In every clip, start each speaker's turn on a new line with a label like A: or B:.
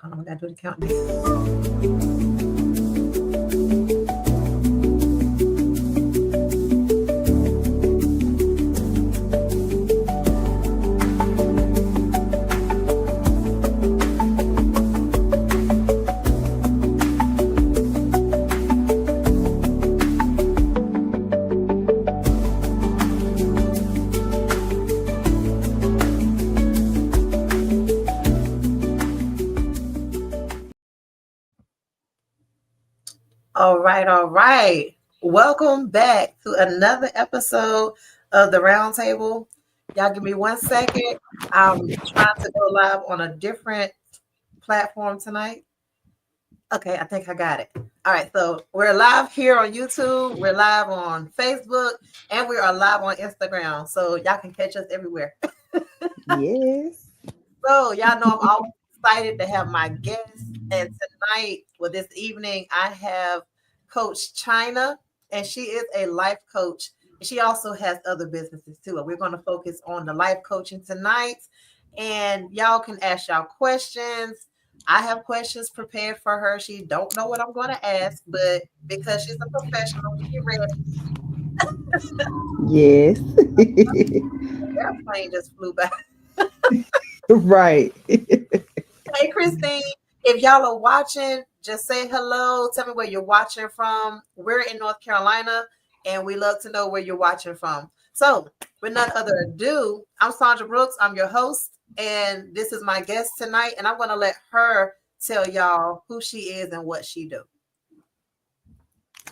A: Hold on, we gotta do the countdown. All right, all right. Welcome back to another episode of the Roundtable. Y'all give me 1 second. I'm trying to go live on a different platform tonight. Okay, I think I got it. All right, so we're live here on YouTube, we're live on Facebook, and we are live on Instagram. So y'all can catch us everywhere.
B: Yes.
A: So y'all know I'm always excited to have my guests. And tonight, well, this evening, I have Coach China, and she is a life coach. She also has other businesses too. We're going to focus on the life coaching tonight. And y'all can ask y'all questions. I have questions prepared for her. She don't know what I'm going to ask, but because she's a professional, she ready.
B: Yes.
A: Airplane just flew by.
B: Right.
A: Hey, Christine, if y'all are watching, just say hello. Tell me where you're watching from. We're in North Carolina, and we love to know where you're watching from. So, with none other ado, I'm Sandra Brooks. I'm your host, and this is my guest tonight. And I'm going to let her tell y'all who she is and what she do.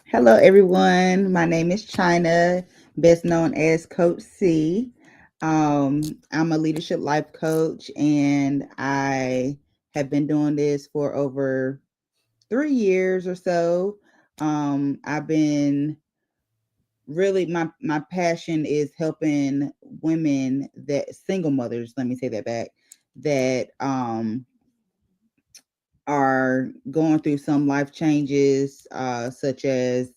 B: Hello, everyone. My name is China, best known as Coach C. I'm a leadership life coach, and I have been doing this for over 3 years or so. I've been really my passion is helping women that single mothers. Let me say that back. That are going through some life changes, such as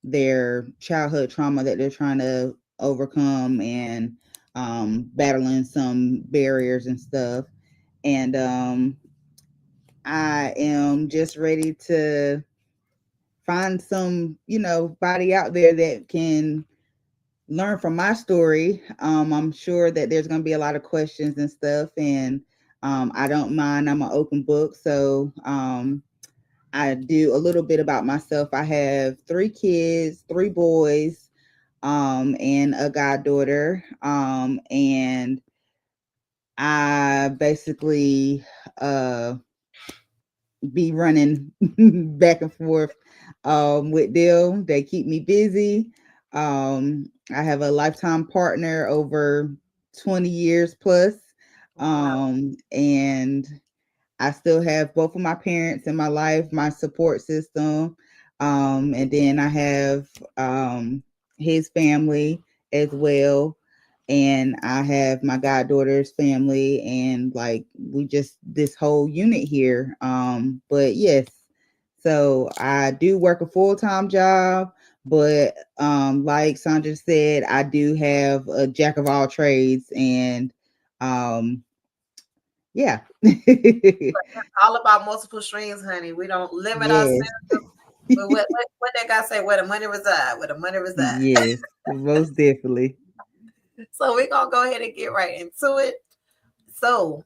B: their childhood trauma that they're trying to overcome and battling some barriers and stuff. And I am just ready to find some, body out there that can learn from my story. I'm sure that there's going to be a lot of questions and stuff. And I don't mind. I'm an open book. So I do a little bit about myself. I have 3 kids, 3 boys, and a goddaughter. And I basically be running back and forth with them. They keep me busy. I have a lifetime partner over 20 years plus.
A: Wow.
B: And I still have both of my parents in my life, my support system. And then I have his family as well. And I have my goddaughter's family, and like we just this whole unit here. But yes, so I do work a full-time job, but like Sandra said, I do have a jack of all trades, and um, yeah.
A: All about multiple streams, honey. We don't limit
B: Yes.
A: ourselves. But what that guy say? Where the money reside? Where the money reside?
B: Yes, most definitely.
A: So we're gonna go ahead and get right into it. So,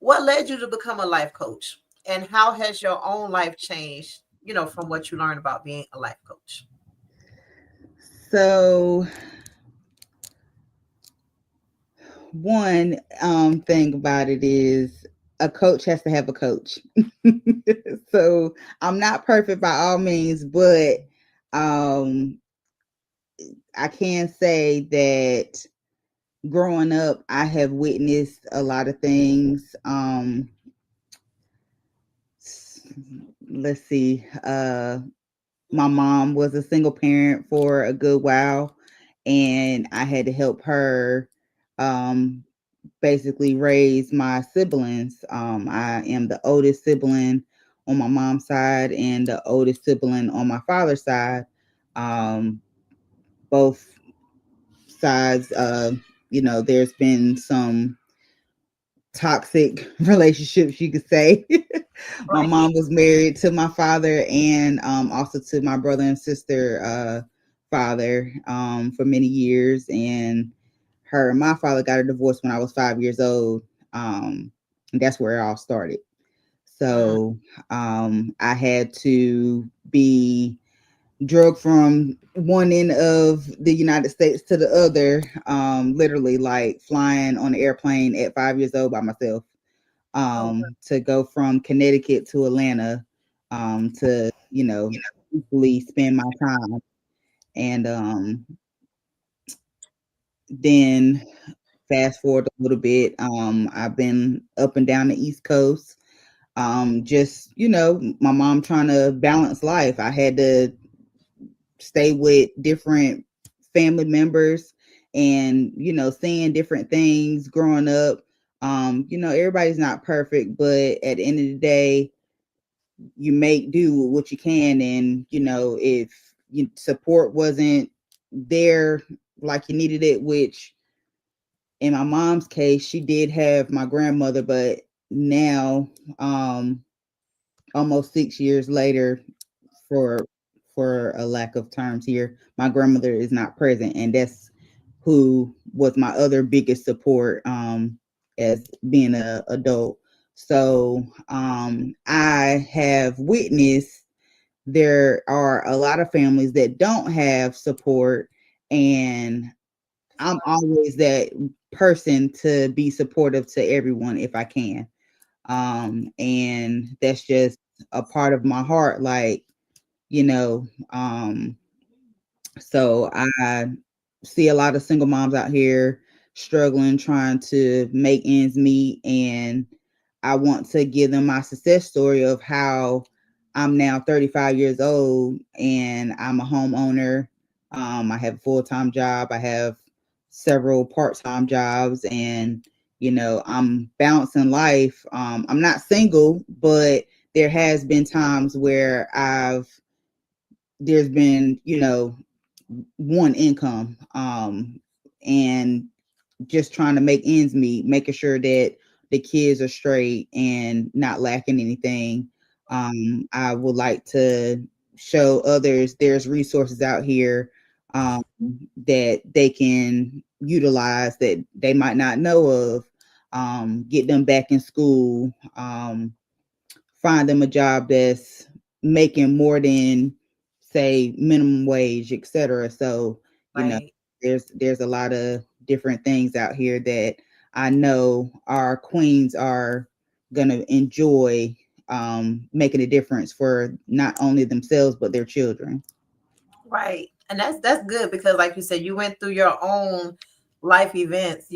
A: what led you to become a life coach, and how has your own life changed? From what you learned about being a life coach.
B: So one thing about it is a coach has to have a coach. So I'm not perfect by all means, but um I can say that growing up I have witnessed a lot of things. Let's see. My mom was a single parent for a good while, and I had to help her um, basically raise my siblings. I am the oldest sibling on my mom's side and the oldest sibling on my father's side. Um, both sides, there's been some toxic relationships, you could say. My
A: Right.
B: mom was married to my father and also to my brother and sister father for many years, and her and my father got a divorce when I was 5 years old. And that's where it all started.
A: Mm,
B: So I had to be drug from one end of the United States to the other, literally like flying on an airplane at 5 years old by myself,
A: oh,
B: to go from Connecticut to Atlanta, to, equally spend my time. And then fast forward a little bit, I've been up and down the East Coast. Just, my mom trying to balance life. I had to stay with different family members and, seeing different things growing up. Everybody's not perfect, but at the end of the day, you make do with what you can. And, if support wasn't there like you needed it, which in my mom's case, she did have my grandmother, but now, almost 6 years later, for a lack of terms here, my grandmother is not present, and that's who was my other biggest support as being a adult. So I have witnessed there are a lot of families that don't have support, and
A: that's
B: I'm
A: right.
B: always that person to be supportive to everyone if I can. And that's just a part of my heart. Like, you know, um, so I see a lot of single moms out here struggling, trying to make ends meet. And I want to give them my success story of how I'm now 35 years old and I'm a homeowner. I have a full time job, I have several part time jobs, and, I'm balancing life. I'm not single, but there has been times where there's been, one income, and just trying to make ends meet, making sure that the kids are straight and not lacking anything. I would like to show others there's resources out here, that they can utilize that they might not know of, get them back in school, find them a job that's making more than, say, minimum wage, etc. So, you know,
A: Right.
B: there's a lot of different things out here that I know our queens are gonna enjoy, making a difference for not only themselves but their children.
A: Right. And that's good because like you said, you went through your own life events,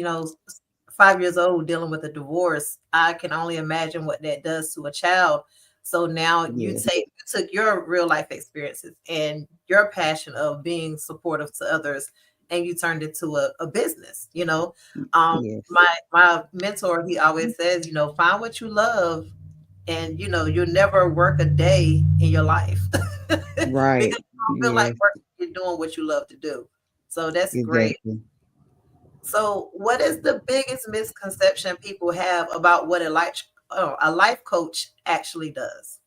A: 5 years old dealing with a divorce. I can only imagine what that does to a child. So now you
B: Yeah,
A: took your real life experiences and your passion of being supportive to others and you turned it to a business,
B: yes,
A: my mentor, he always says, find what you love and you'll never work a day in your life because you
B: right,
A: don't feel like
B: yes,
A: working, you're doing what you love to do. So that's great.
B: exactly.
A: So what is the biggest misconception people have about what a life coach actually does?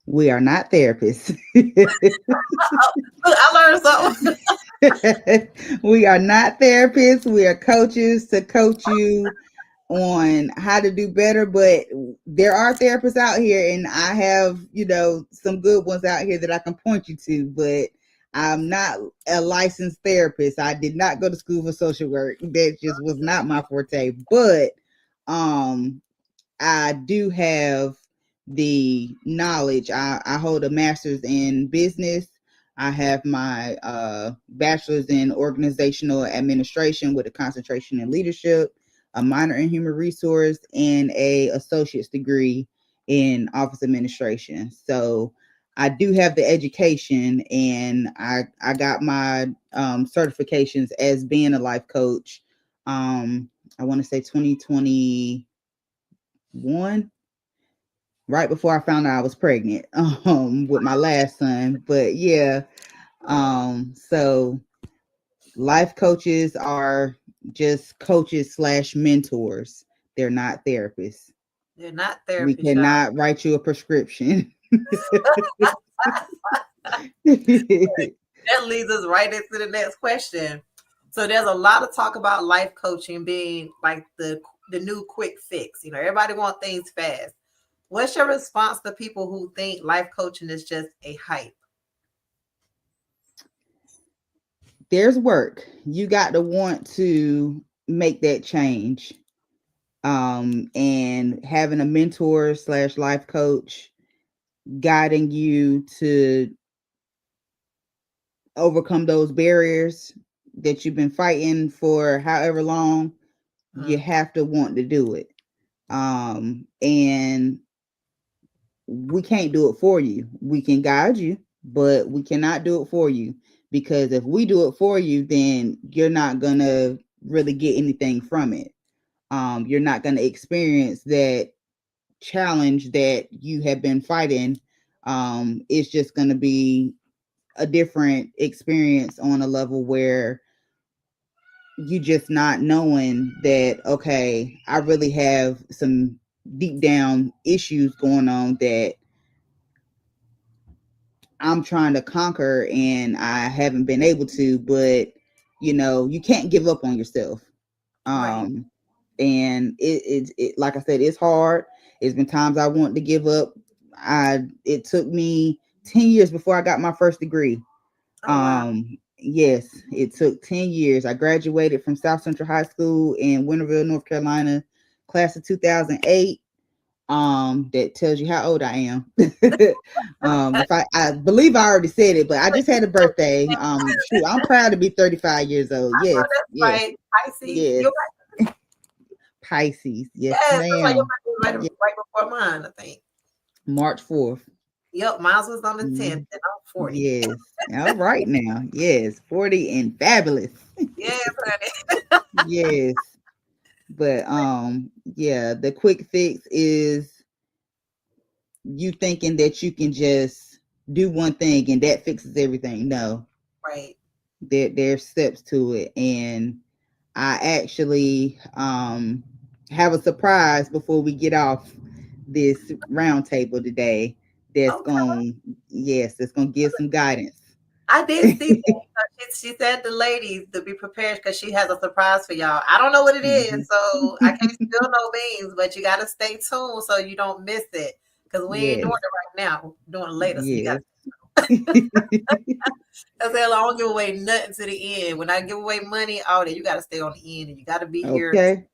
B: We are not therapists.
A: Oh, look, I learned something.
B: We are not therapists. We are coaches to coach you on how to do better. But there are therapists out here, and I have, some good ones out here that I can point you to. But I'm not a licensed therapist. I did not go to school for social work. That just was not my forte. But um, I do have the knowledge. I hold a master's in business. I have my bachelor's in organizational administration with a concentration in leadership, a minor in human resource, and a associate's degree in office administration. So I do have the education, and I got my certifications as being a life coach. I want to say 2021, right before I found out I was pregnant, with my last son. But yeah, so life coaches are just coaches slash mentors they're not therapists.
A: They're not
B: We
A: therapy, child.
B: cannot write you a prescription.
A: That leads us right into the next question. So there's a lot of talk about life coaching being like the new quick fix. You know, everybody wants things fast. What's your response to people who think life coaching is just a hype?
B: There's work. You got to want to make that change. And having a mentor slash life coach guiding you to overcome those barriers that you've been fighting for however long, you
A: Mm,
B: have to want to do it. And we can't do it for you. We can guide you, but we cannot do it for you, because if we do it for you, then you're not gonna really get anything from it. You're not gonna experience that challenge that you have been fighting. It's just gonna be a different experience on a level where you just not knowing that, okay, I really have some deep down issues going on that I'm trying to conquer and I haven't been able to. But you can't give up on yourself.
A: right.
B: um and it like I said, it's hard. It's been times I want to give up. It took me 10 years before I got my first degree.
A: Oh wow.
B: Yes, it took 10 years. I graduated from South Central High School in Winterville, North Carolina, class of 2008. That tells you how old I am. If I believe I already said it, but I just had a birthday. Shoot, I'm proud to be 35 years old.
A: Oh,
B: Yes,
A: that's
B: yes,
A: right. Pisces.
B: yes.
A: You're right.
B: Pisces, yes,
A: Yes, that's right. Your
B: ma'am.
A: birthday was
B: Yeah.
A: right before mine, I think.
B: March 4th.
A: Yep, mine was on the 10th,
B: Mhm.
A: and I'm 40.
B: Yes. All right now. Yes, 40 and fabulous.
A: Yes, honey.
B: Yes. But yeah, the quick fix is you thinking that you can just do one thing and that fixes everything. No,
A: Right.
B: there's steps to it. And I actually have a surprise before we get off this round table today. That's
A: Okay.
B: going, yes, that's going to give some guidance.
A: I did see that. She said the ladies to be prepared because she has a surprise for y'all. I don't know what it is,
B: Mhm.
A: so I can't spill no beans, but you got to stay tuned so you don't miss it because we ain't doing
B: Yes,
A: it right now. We're doing it later, so you got
B: yes.
A: to. Cause I don't give away nothing to the end. When I give away money, all that you got to stay on the end, and you got to be here.
B: Okay,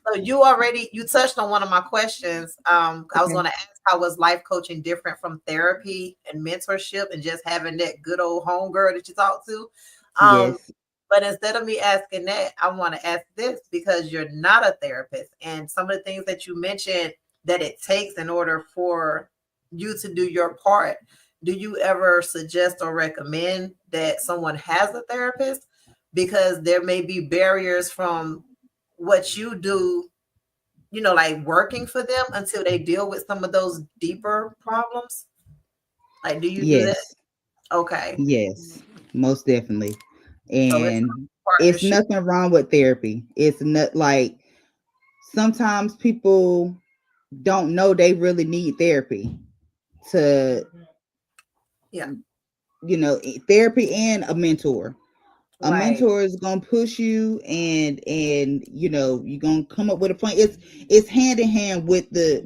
A: So you touched on one of my questions. I was
B: okay.
A: going to ask, how was life coaching different from therapy and mentorship and just having that good old homegirl that you talk to? Um,
B: Yes,
A: but instead of me asking that, I want to ask this because you're not a therapist, and some of the things that you mentioned that it takes in order for you to do your part. Do you ever suggest or recommend that someone has a therapist? Because there may be barriers from what you do, like working for them until they deal with some of those deeper problems? Like, do you do that?
B: yes,
A: Okay.
B: yes, most definitely.
A: So it's
B: And
A: a
B: it's
A: partnership.
B: nothing wrong with therapy. It's not like sometimes people don't know they really need therapy to,
A: Yeah.
B: therapy and a mentor. A
A: Right.
B: mentor is gonna push you, and you're gonna come up with a plan. It's hand in hand with the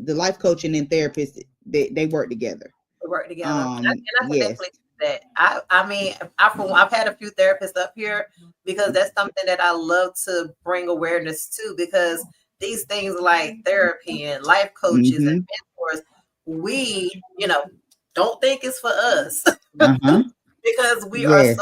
B: life coaching and therapist. They work together.
A: We work together. And I can
B: Yes.
A: definitely do that. I mean, I've had a few therapists up here because that's something that I love to bring awareness to, because these things like therapy and life coaches and
B: Mm-hmm.
A: mentors, we, don't think it's for us.
B: Uh-huh.
A: Because we are so
B: Yes.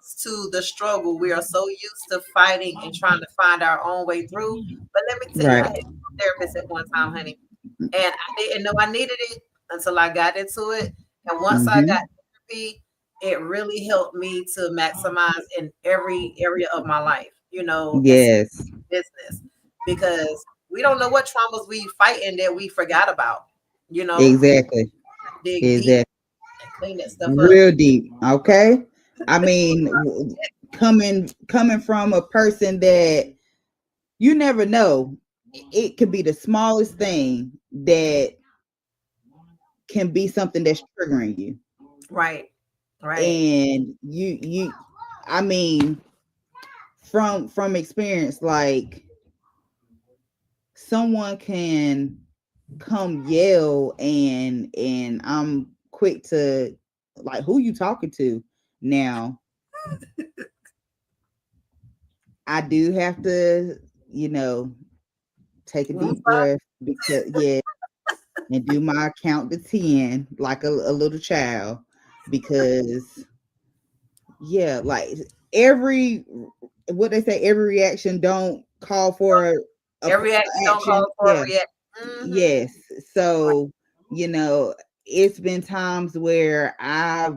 A: used to the struggle. We are so used to fighting and trying to find our own way through. But let me tell you, I
B: Right.
A: had a therapist at one time, honey, and I didn't know I needed it until I got into it. And once I got
B: Mm-hmm.
A: therapy, it really helped me to maximize in every area of my life, and
B: Yes.
A: business, because we don't know what traumas we fighting that we forgot about, and
B: Exactly.
A: dig deep
B: Exactly.
A: and clean that stuff up.
B: Real deep. Okay. I mean, coming from a person that you never know. It could be the smallest thing that can be something that's triggering you.
A: Right. Right.
B: And I mean, from experience, like someone can come yell and I'm quick to like, who you talking to? Now, I do have to, you know, take a deep
A: Woosah.
B: breath because yeah, and do my count to 10 like a little child because yeah, like every what they say, every reaction don't call for
A: Every action don't call
B: action.
A: for a
B: Yeah,
A: reaction. Mm-hmm.
B: yes. So, you know, it's been times where I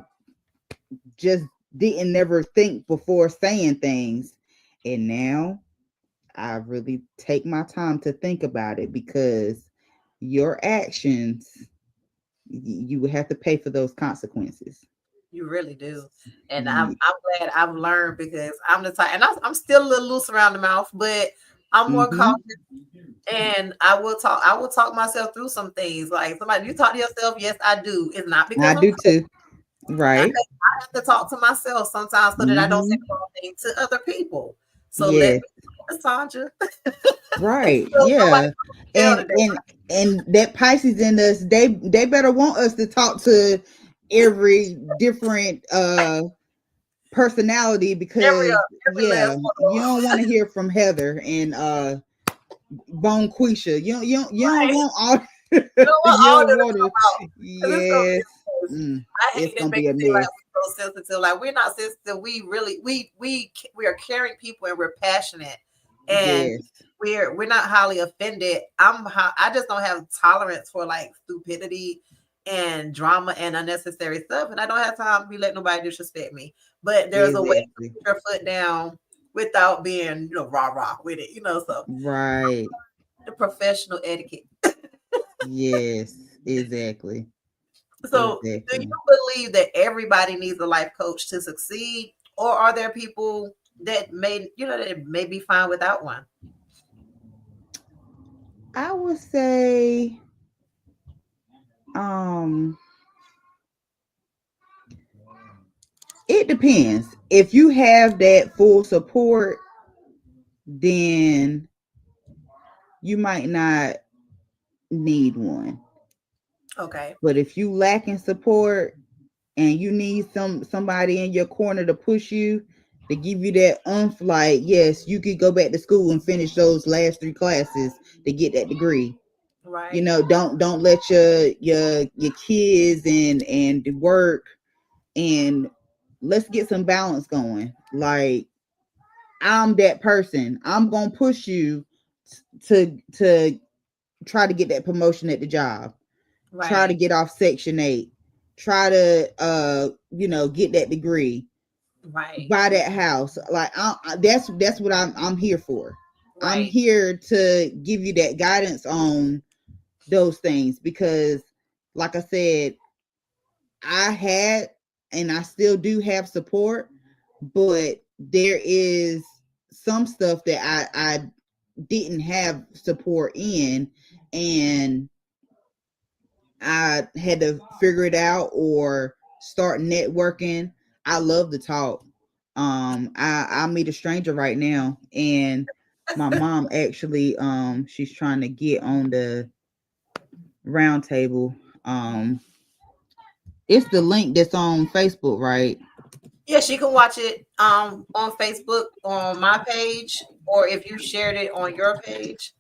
B: just didn't never think before saying things. And now I really take my time to think about it because your actions, you would have to pay for those consequences.
A: You really do. And
B: Yeah.
A: I'm glad I've learned because I'm the type, and I'm still a little loose around the mouth, but I'm more
B: Mm-hmm.
A: cautious. And I will talk myself through some things. Like somebody, you talk to yourself. Yes, I do. It's not
B: I
A: because I'm
B: do
A: crazy.
B: too. Right.
A: I have to talk to myself sometimes so that I don't say
B: Mm-hmm.
A: the wrong thing to other people. So let
B: Yes.
A: me, Sandra.
B: Right.
A: So nobody
B: Yeah.
A: tell
B: And
A: today.
B: and that Pisces in us, they better want us to talk to every different personality because
A: Every
B: yeah,
A: last
B: you
A: one.
B: don't want to hear from Heather and Bonquisha. You don't
A: Right.
B: want all
A: You know what?
B: you
A: All
B: don't
A: that to
B: want to
A: come out because it's gonna be
B: yes.
A: a mess.
B: Mm,
A: I
B: it's
A: hate that
B: gonna
A: make
B: be a
A: it seem like
B: mess.
A: we're so sensitive. Like we're not sensitive. We really we are caring people and we're passionate and
B: Yes.
A: we're not highly offended. I just don't have tolerance for like stupidity and drama and unnecessary stuff, and I don't have time to be letting nobody disrespect me. But there's a way to
B: Exactly.
A: put your foot down without being rah rah with it. So
B: Right.
A: the professional etiquette.
B: Yes. Exactly.
A: So, do you
B: Exactly.
A: believe that everybody needs a life coach to succeed, or are there people that that may be fine without one?
B: I would say um it depends. If you have that full support, then you might not need one.
A: Okay,
B: But if you lacking support and you need somebody in your corner to push you, to give you that like, yes, you could go back to school and finish those last 3 classes to get that degree. You
A: right,
B: know, don't let your kids and the work, and let's get some balance going. Like, I'm that person. I'm gonna push you to try to get that promotion at the job. Try to
A: right,
B: get off Section 8. Try to get that degree.
A: right,
B: Buy that house. Like, that's what I'm here for. I'm
A: right,
B: here to give you that guidance on those things because, like I said, I had and I still do have support, but there is some stuff that I didn't have support in, and I had to figure it out or start networking. I love to talk. I meet a stranger right now, and my mom actually she's trying to get on the round table. It's the link that's on Facebook, right?
A: Yes, you can watch it on Facebook on my page, or if you shared it on your page,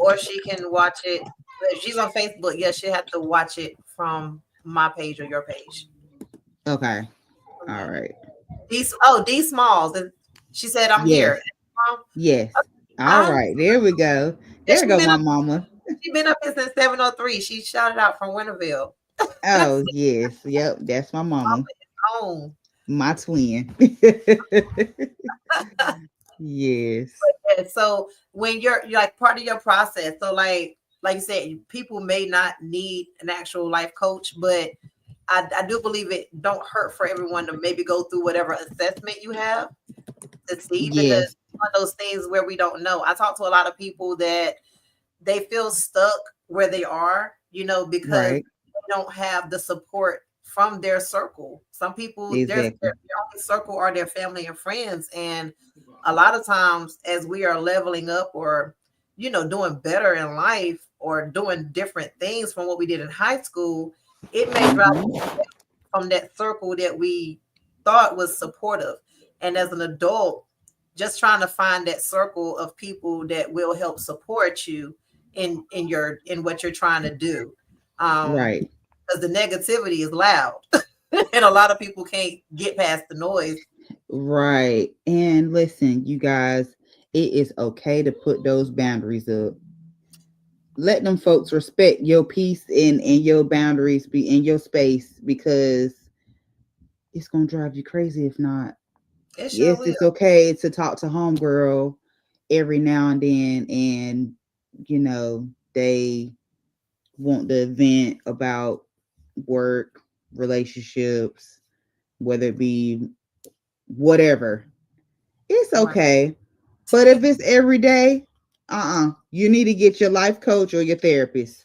A: or she can watch it. If she's on Facebook, yes, she have to watch it from my page or your page.
B: Okay. All
A: Mhm.
B: right.
A: D Smalls, and she said I'm
B: Yes.
A: here.
B: Yes. All
A: I
B: right. There we go.
A: Yeah,
B: There go my mama.
A: she been up here since 7:03. She shouted out from Winterville.
B: Oh yes. Yep. That's my mama.
A: Home.
B: My twin. Yes.
A: And so when you're like part of your process, so like you said, people may not need an actual life coach, but I do believe it don't hurt for everyone to maybe go through whatever assessment you have to see because
B: Yes.
A: one of those things where we don't know. I talk to a lot of people that they feel stuck where they are, because
B: Right.
A: they don't have the support from their circle. Some people, their
B: Exactly.
A: only circle are their family and friends. And a lot of times, as we are leveling up or, doing better in life or doing different things from what we did in high school, it may drop
B: Hmm.
A: from that circle that we thought was supportive. And as an adult, just trying to find that circle of people that will help support you in what you're trying to do.
B: Right.
A: Because the negativity is loud. And a lot of people can't get past the noise.
B: Right. And listen, you guys, it is okay to put those boundaries up. Let them folks respect your peace and your boundaries be in your space, because it's gonna drive you crazy if not.
A: It sure
B: Yes,
A: will.
B: it's okay to talk to homegirl every now and then, and they want to vent about work, relationships, whether it be whatever. It's
A: Right.
B: okay. But if it's every day, you need to get your life coach or your therapist.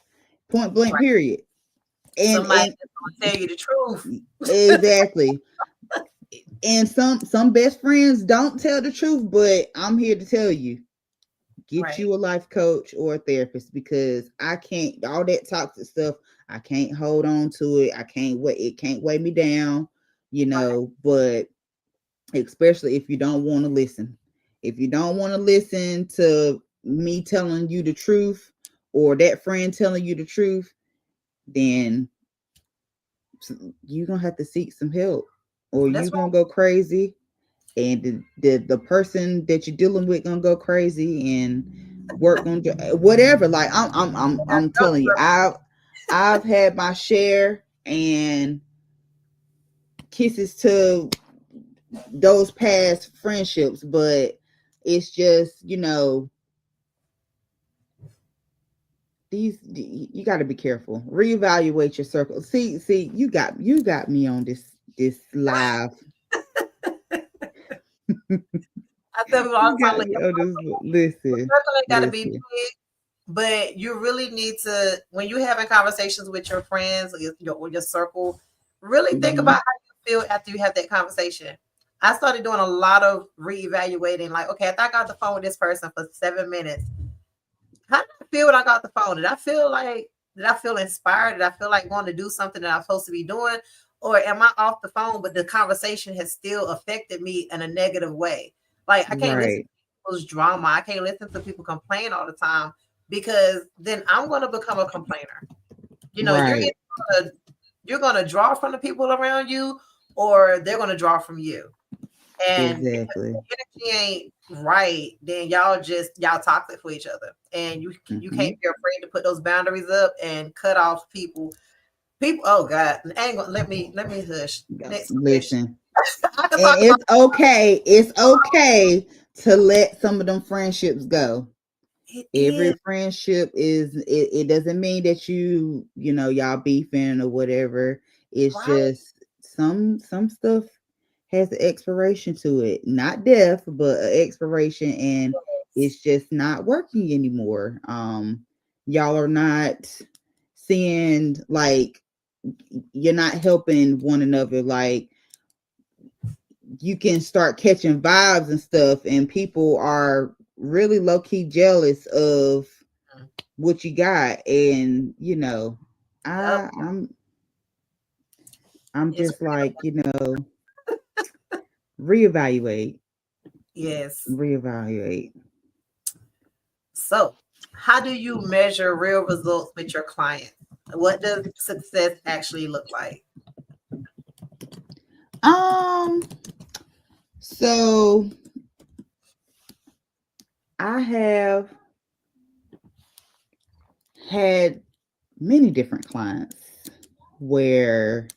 B: Point blank,
A: Right.
B: period. And
A: Somebody
B: and
A: that's gonna tell you the truth.
B: exactly. And some best friends don't tell the truth, but I'm here to tell you, get
A: Right.
B: you a life coach or a therapist, because I can't, all that toxic stuff, I can't hold on to it. I can't wait, it can't weigh me down,
A: Right.
B: but especially if you don't want to listen. If you don't want to listen to me telling you the truth, or that friend telling you the truth, then you're gonna have to seek some help, or
A: That's
B: you're
A: right.
B: gonna go crazy, and the person that you're dealing with gonna go crazy, and work on whatever. Like I'm
A: Don't
B: telling you,
A: worry.
B: I've had my share, and kisses to those past friendships, but it's just, these, you got to be careful, reevaluate your circle. See, you got me on this live.
A: I tell people all
B: You
A: the time,
B: got
A: like,
B: me on this. Listen,
A: circle ain't gotta be
B: listen.
A: big. But you really need to, when you're having conversations with your friends or your circle, really think about
B: Hmm.
A: how you feel after you have that conversation. I started doing a lot of reevaluating. Like, okay, after I got the phone with this person for 7 minutes, how did I feel when I got the phone? Did I feel inspired? Did I feel like wanting to do something that I'm supposed to be doing? Or am I off the phone, but the conversation has still affected me in a negative way? Like, I can't listen
B: Right,
A: to people's drama. I can't listen to people complain all the time, because then I'm going to become a complainer. You're
B: right,
A: either gonna draw from the people around you, or they're gonna draw from you. And if
B: exactly.
A: the energy ain't right, then y'all toxic for each other. And you can't
B: Hmm.
A: be afraid to put those boundaries up and cut off people. People, oh God, I ain't gonna let me hush. Next question.
B: Listen,
A: I can
B: and
A: talk about
B: it's okay to let some of them friendships go.
A: it
B: Every
A: is
B: friendship it doesn't mean that y'all beefing or whatever. It's
A: right.
B: just some stuff has an expiration to it, not death, but an expiration, and it's just not working anymore. Y'all are not seeing, like, you're not helping one another. Like, you can start catching vibes and stuff, and people are really low key jealous of what you got. And
A: Yep.
B: I'm
A: It's
B: just like, reevaluate,
A: yes.
B: reevaluate.
A: So, how do you measure real results with your client? What does success actually look like?
B: um so I have had many different clients where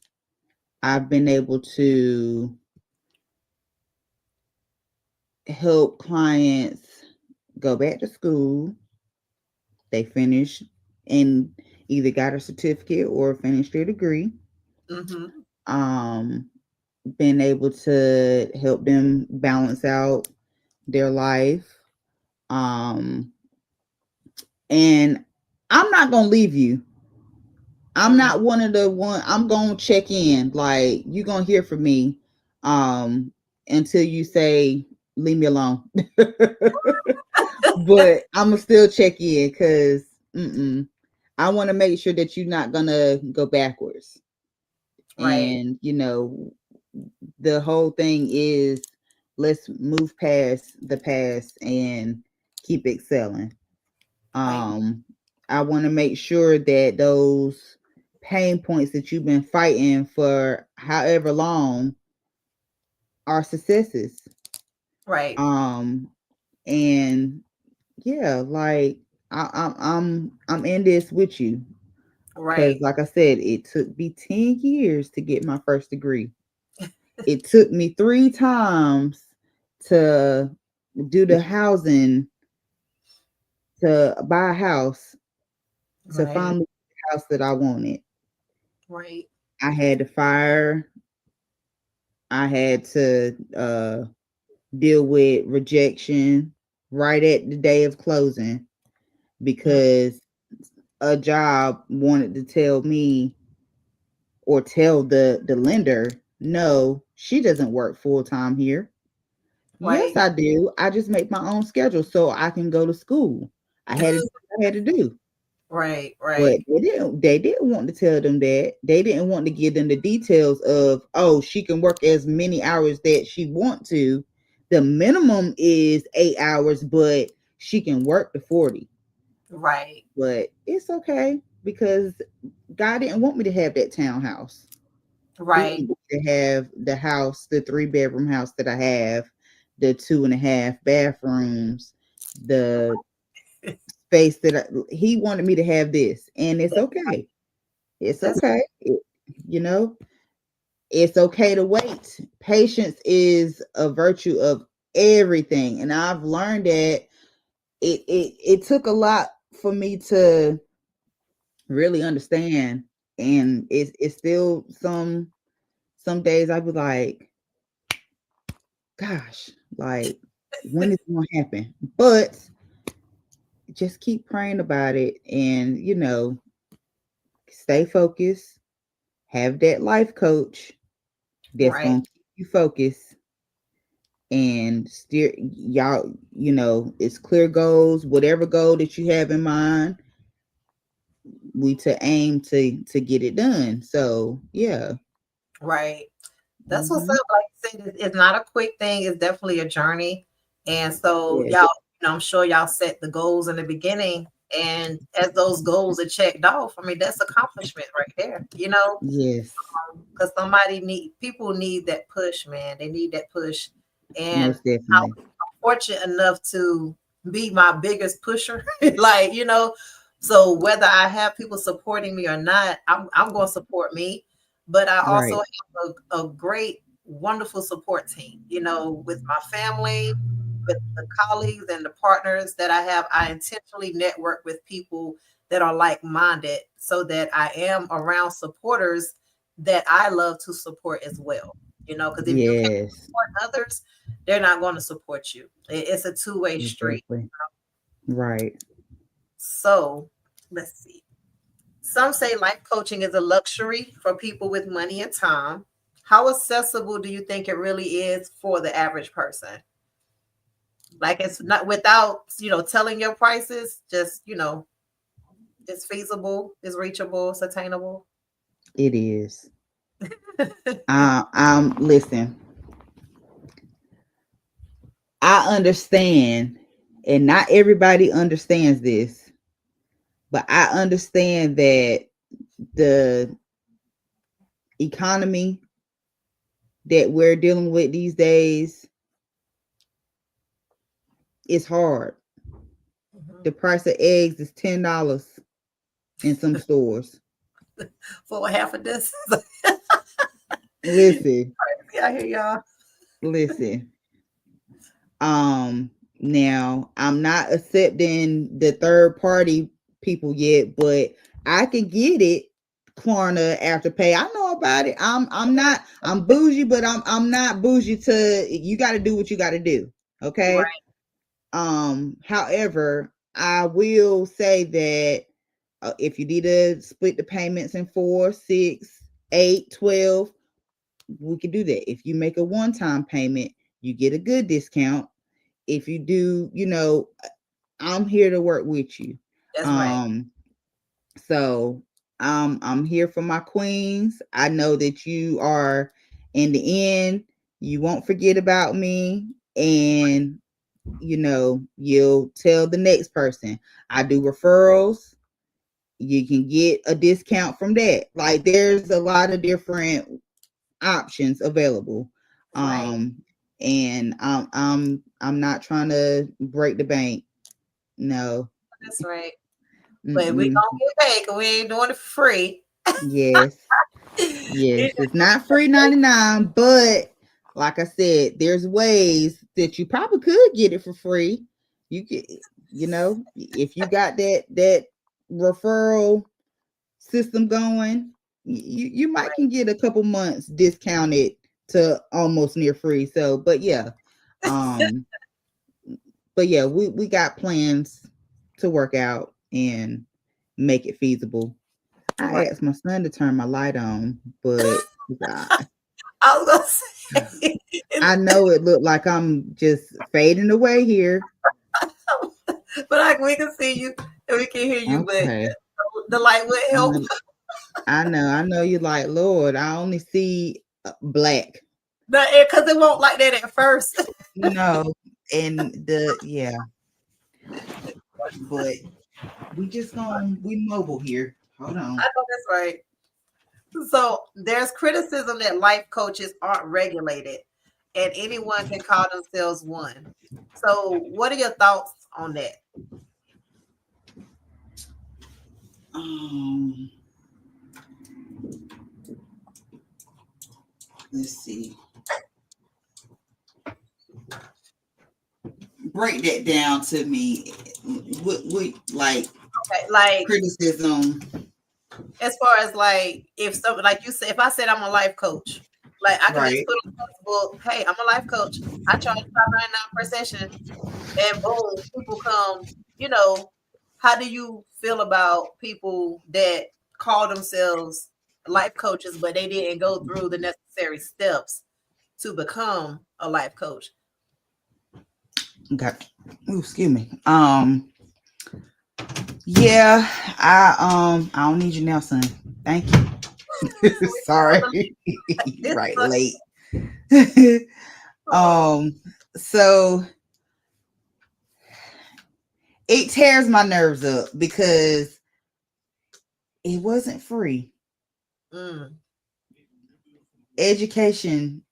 B: I've been able to help clients go back to school. They finish and either got a certificate or finished their degree.
A: Mm-hmm.
B: Um, been able to help them balance out their life. Um, and I'm not gonna leave you. I'm
A: Mhm.
B: not one of the one. I'm gonna check in. Like you gonna hear from me, um, until you say leave me alone. But I'm gonna still check in because I want to make sure that you're not gonna go backwards.
A: Right,
B: And the whole thing is let's move past the past and keep excelling.
A: right,
B: um I want to make sure that those pain points that you've been fighting for however long are successes.
A: right,
B: um and yeah, like I'm in this with you because
A: right,
B: like I said, it took me 10 years to get my first degree. It took me 3 times to do the housing, to buy a house, to
A: right,
B: find the house that I wanted.
A: right,
B: I had to fire. I had to deal with rejection right at the day of closing
A: mm,
B: because a job wanted to tell me or tell the lender, no, she doesn't work full time here. Yes,
A: right,
B: I do. I just make my own schedule so I can go to school. I had to do what I had to do.
A: right,
B: But
A: right,
B: they didn't want to tell them that. They didn't want to give them the details of, oh, she can work as many hours that she want to. The minimum is 8 hours, but she can work the 40.
A: right,
B: But it's okay because God didn't want me to have that townhouse. He
A: right,
B: wanted me to have the house, the 3 bedroom house that I have, the 2.5 bathrooms, the space he wanted me to have this. And it's okay. It's
A: that's
B: okay. You know, it's okay to wait. Patience is a virtue of everything. And I've learned that it took a lot for me to really understand. And it's still some days I be like, gosh, like when is it gonna happen? But just keep praying about it and stay focused, have that life coach that's
A: right,
B: gonna keep you focused and steer y'all, it's clear goals, whatever goal that you have in mind, we to aim to get it done. So yeah.
A: right. That's what's
B: Hmm.
A: up. Like you said, it's not a quick thing. It's definitely a journey. And so
B: Yeah.
A: y'all, I'm sure y'all set the goals in the beginning. And as those goals are checked off, I mean, that's accomplishment right there,
B: Yes,
A: because somebody people need that push, man. They need that push. And
B: most definitely.
A: I'm fortunate enough to be my biggest pusher. Like, so whether I have people supporting me or not, I'm going to support me. But I also
B: Right.
A: have a great, wonderful support team, with my family, with the colleagues and the partners that I have. I intentionally network with people that are like minded so that I am around supporters that I love to support as well. Because if you can't
B: Yes,
A: support others, they're not going to support you. It's a two-way street.
B: exactly. Right.
A: So let's see. Some say life coaching is a luxury for people with money and time. How accessible do you think it really is for the average person? Like it's not without, telling your prices, just, it's feasible, it's reachable, it's attainable.
B: It is. Listen, I understand, and not everybody understands this, but I understand that the economy that we're dealing with these days is hard.
A: Mhm.
B: The price of eggs is $10 in some stores.
A: For half of this.
B: Listen,
A: I hear y'all.
B: listen. Now I'm not accepting the third party people yet, but I can get it. Klarna Afterpay. I know about it. I'm not I'm bougie, but I'm not bougie to you got to do what you got to do. Okay.
A: Right.
B: However, I will say that if you need to split the payments in 4, 6, 8, 12, we can do that. If you make a one-time payment, you get a good discount. If you do, I'm here to work with you.
A: That's right.
B: Um, so I'm here for my queens. I know that you are in the end, you won't forget about me, and you'll tell the next person. I do referrals. You can get a discount from that. Like there's a lot of different options available.
A: Right.
B: Um and I'm not trying to break the bank. No.
A: That's right. But we
B: Mm-mm.
A: gonna get paid because we ain't doing it for free.
B: Yes. Yes. It's not free 99, but like I said, there's ways that you probably could get it for free. You could, if you got that referral system going, you might can get a couple months discounted to almost near free. So, um, but yeah, we got plans to work out and make it feasible. I
A: Right.
B: asked my son to turn my light on, but I,
A: I was gonna say,
B: I know it looked like I'm just fading away here.
A: but we can see you and we can hear you, but
B: Okay.
A: the light would
B: I
A: help.
B: know, I know you're like, Lord, I only see black.
A: Because it won't like that at first.
B: No, and yeah, but we mobile here. Hold
A: I
B: on.
A: know that's right. So there's criticism that life coaches aren't regulated and anyone can call themselves one. So what are your thoughts on that?
B: Um, let's see. Break that down to me. What like
A: Okay, like
B: criticism?
A: as far as like if something like you said, if I said I'm a life coach, like I can just
B: Right.
A: put on Facebook, hey, I'm a life coach. I charge $5.99 per session, and boom, people come. You know, how do you feel about people that call themselves life coaches, but they didn't go through the necessary steps to become a life coach?
B: Okay. Ooh, excuse me. Yeah, I don't need you now, son. Thank you.
A: We
B: Sorry.
A: this
B: Right,
A: is
B: late.
A: a,
B: um, so it tears my nerves up because it wasn't free.
A: mm,
B: Education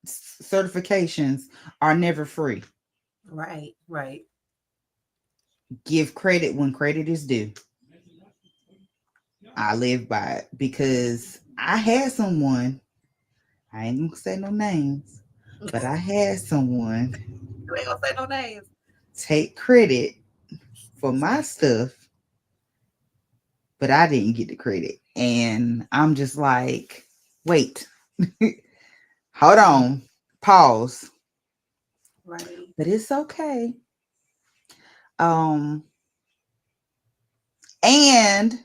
B: certifications are never free.
A: right, right.
B: Give credit when credit is due. I live by it because I had someone, I ain't gonna say no names, but I had someone
A: You ain't gonna say no names.
B: take credit for my stuff, but I didn't get the credit. And I'm just like, wait, hold
A: Mm,
B: on, pause.
A: right.
B: But it's okay. Um, and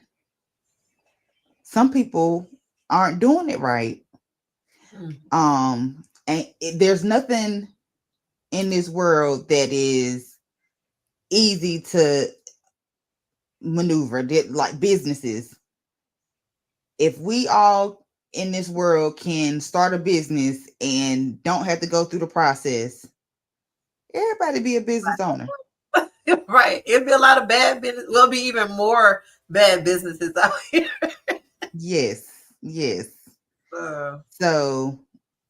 B: some people aren't doing it right.
A: Mm,
B: And there's nothing in this world that is easy to maneuver. Like businesses, if we all in this world can start a business and don't have to go through the process, everybody be a business owner.
A: right. It'd be a lot of bad business. Will be even more bad businesses out here.
B: Yes, yes.
A: Uh,
B: So,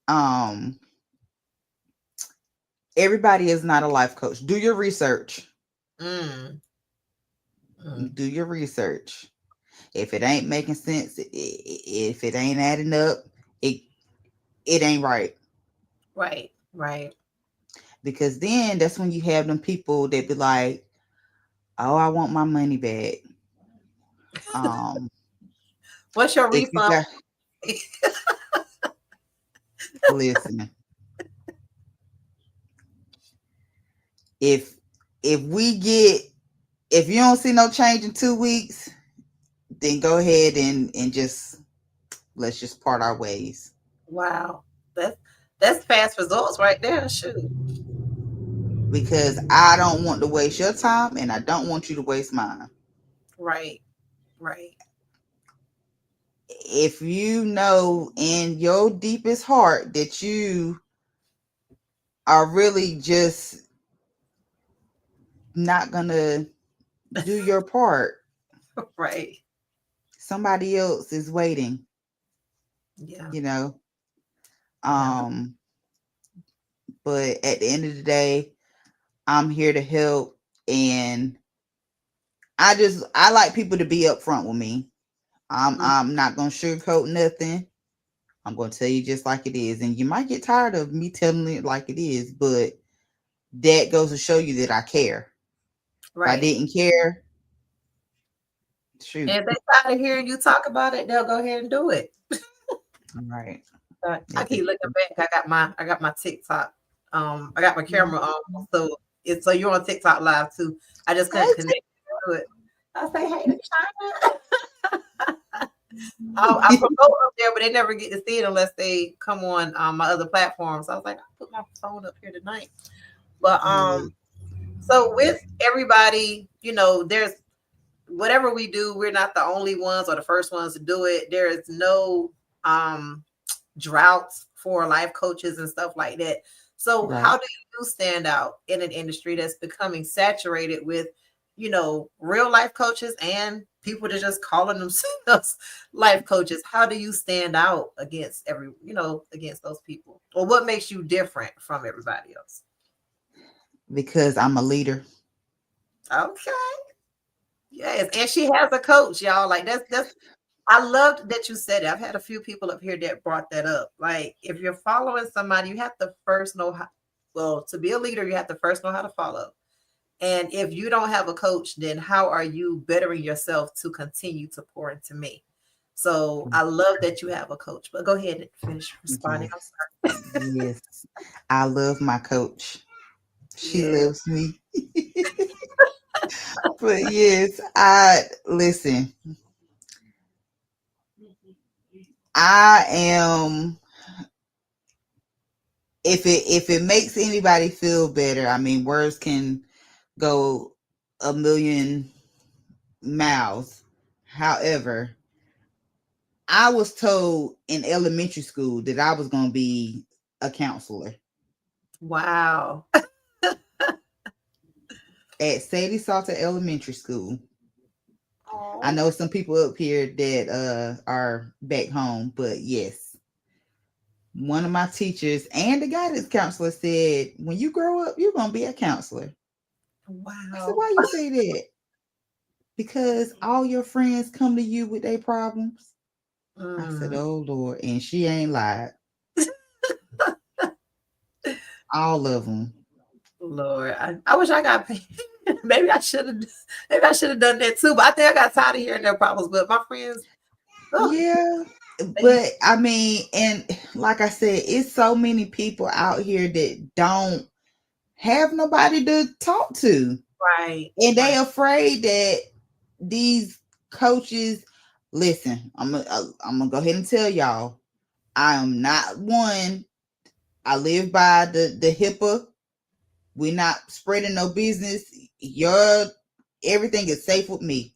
B: um, everybody is not a life coach. Do your research.
A: mm, mm,
B: Do your research. If it ain't making sense, if it ain't adding up, it it ain't right.
A: right, right.
B: Because then that's when you have them people that be like, "Oh, I want my money back." Um,
A: What's your
B: if you
A: refund?
B: got listen, if if we get if you don't see no change in 2 weeks, then go ahead and just let's just part our ways.
A: Wow. That's that's fast results right there. Shoot.
B: Because I don't want to waste your time and I don't want you to waste mine.
A: Right. Right.
B: If you know in your deepest heart that you are really just not gonna do your part,
A: Right.
B: somebody else is waiting,
A: Yeah.
B: you know.
A: Yeah.
B: Um, but at the end of the day, I'm here to help, and I like people to be upfront with me.
A: Mm,
B: I'm not gonna sugarcoat nothing. I'm gonna tell you just like it is, and you might get tired of me telling it like it is, but that goes to show you that I care. If I
A: right.
B: didn't care, shoot,
A: And if they tired of hearing you talk about it, they'll go ahead and do it.
B: right?
A: I
B: If
A: keep
B: they,
A: looking back. I got my TikTok. I got my camera on,
B: Mhm.
A: so it's so you're on TikTok live too. I just couldn't
B: Hey,
A: connect to it. I say, hey, China. I promote up there, but they never get to see it unless they come on my other platforms. So I was like, I'll put my phone up here tonight. But
B: yeah,
A: so with everybody, there's whatever we do, we're not the only ones or the first ones to do it. There is no um droughts for life coaches and stuff like that. So how
B: right.
A: do you stand out in an industry that's becoming saturated with, real life coaches and people that just calling themselves life coaches? How do you stand out against against those people? Or what makes you different from everybody else?
B: Because I'm a leader.
A: Okay. Yes. And she has a coach, y'all. Like that's I loved that you said it. I've had a few people up here that brought that up. Like, if you're following somebody, you have to first know how, well, to be a leader, you have to first know how to follow. And if you don't have a coach, then how are you bettering yourself to continue to pour into me? So I love that you have a coach, but go ahead and finish responding.
B: Yes, yes. I love my coach. She
A: Yeah.
B: loves me. But yes, I listen. I am if it makes anybody feel better, I mean words can go a million miles. However, I was told in elementary school that I was going to be a counselor
A: Wow.
B: at Sadie Salter Elementary School. I
A: Oh,
B: know some people up here that are back home, but yes, one of my teachers and the guidance counselor said, "When you grow up, you're going to be a counselor." I said,
A: wow.
B: "Why you say that?" Because all your friends come to you with their problems. I said,
A: Mm,
B: "Oh Lord," and she ain't lied. All of them.
A: Lord, I wish I got paid. Maybe I should have done that too. But I think I got tired of hearing their problems. But my friends, oh,
B: Yeah,
A: they
B: but I mean, and like I said, it's so many people out here that don't have nobody to talk to,
A: right,
B: and they
A: right,
B: afraid that these coaches. Listen, I'm gonna go ahead and tell y'all, I am not one. I live by the HIPAA. We're not spreading no business. Your everything is safe with me.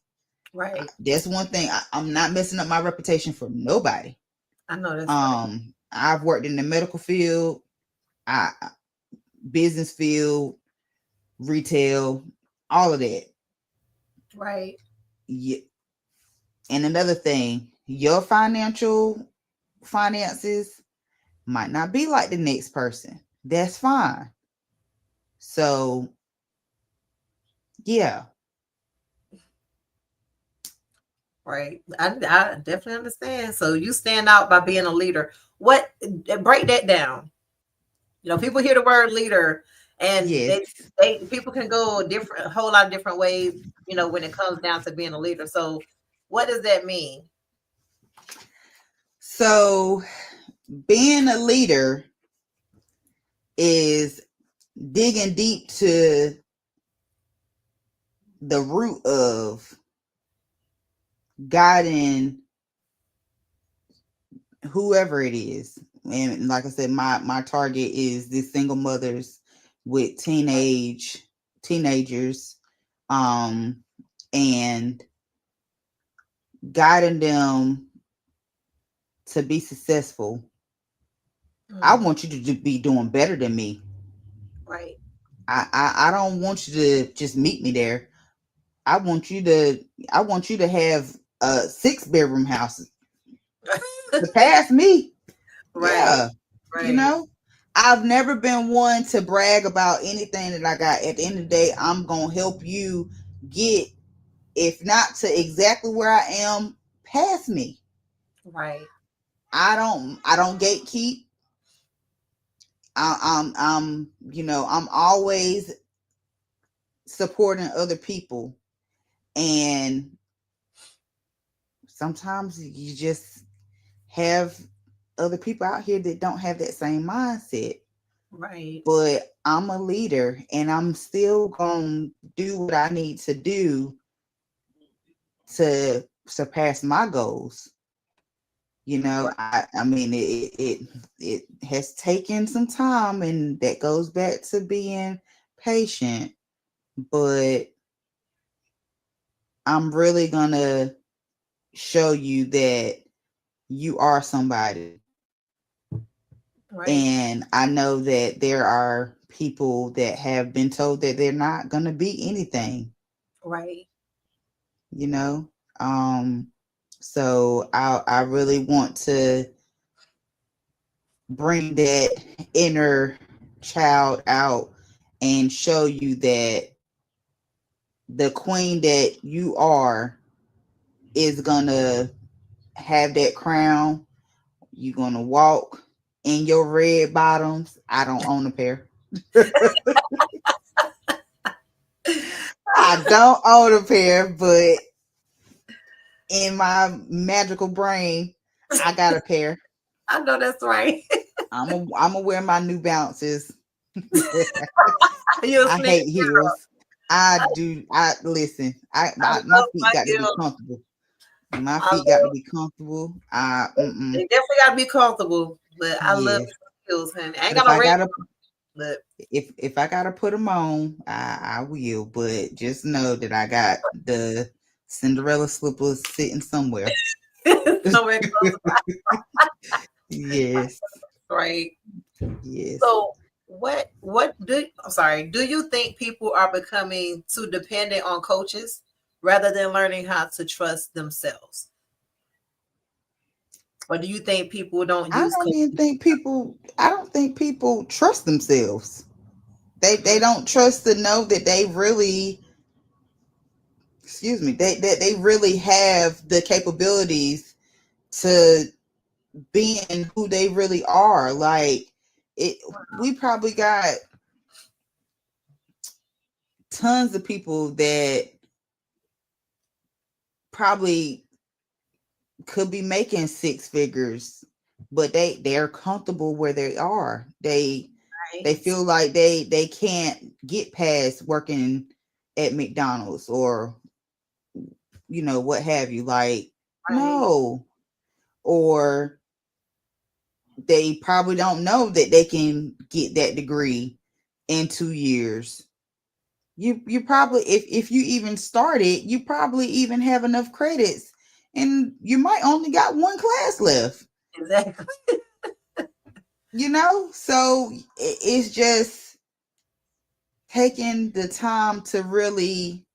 A: right.
B: That's one thing. I'm not messing up my reputation for nobody.
A: I know that's right.
B: I've worked in the medical field, I business field, retail, all of that.
A: Right,
B: Yeah. And another thing, your finances might not be like the next person. That's fine. So yeah,
A: right. I definitely understand. So you stand out by being a leader. What break that down? People hear the word leader, and
B: yes.
A: they people can go a whole lot of different ways. When it comes down to being a leader. So, what does that mean?
B: So being a leader is digging deep to the root of guiding whoever it is. And like I said, my target is the single mothers with teenagers, um, and guiding them to be successful. I
A: Mm,
B: want you to be doing better than me.
A: right.
B: I don't want you to just meet me there. I want you to I want you to have a 6 bedroom house to pass me.
A: Right.
B: Yeah. You
A: Right.
B: know, I've never been one to brag about anything that I got. At the end of the day, I'm gonna help you get, if not to exactly where I am, past me.
A: Right.
B: I don't gatekeep. I'm always supporting other people, and sometimes you just have other people out here that don't have that same mindset.
A: Right.
B: But I'm a leader, and I'm still going to do what I need to do to surpass my goals.
A: Right.
B: I mean, it has taken some time, and that goes back to being patient. But I'm really gonna show you that you are somebody.
A: Right.
B: And I know that there are people that have been told that they're not gonna be anything,
A: Right.
B: you know. Um, so I really want to bring that inner child out and show you that the queen that you are is gonna have that crown. You're gonna walk in your red bottoms. I don't own a pair. I don't own a pair, but in my magical brain, I got a pair.
A: I know that's right.
B: I'm gonna wear my New Balances.
A: You're a
B: I
A: sneaker
B: hate
A: girl.
B: heels. I do. I listen.
A: I
B: My
A: love
B: feet
A: my
B: got to be
A: girl.
B: comfortable. My
A: I
B: feet got to
A: love
B: be comfortable.
A: they definitely gotta be comfortable. But I love
B: Yes.
A: heels, honey. I ain't
B: But
A: got
B: if
A: no
B: I
A: red,
B: gotta
A: but
B: if I gotta put them on, I will. But just know that I got the Cinderella slippers sitting somewhere.
A: somewhere close
B: Yes.
A: by, right?
B: Yes.
A: So what do I'm sorry, do you think people are becoming too dependent on coaches rather than learning how to trust themselves? Or do you think people don't use coaches?
B: I don't think people trust themselves. They
A: Mhm.
B: don't trust to know that they really, excuse me, they really have the capabilities to being who they really are. Like it we probably got tons of people that probably could be making 6 figures, but they're comfortable where they are. They
A: Right.
B: feel like they can't get past working at McDonald's, or what have you. Like,
A: Right.
B: no. Or they probably don't know that they can get that degree in 2 years. You probably, if you even started, you probably even have enough credits, and you might only got one class left.
A: Exactly.
B: So it's just taking the time to really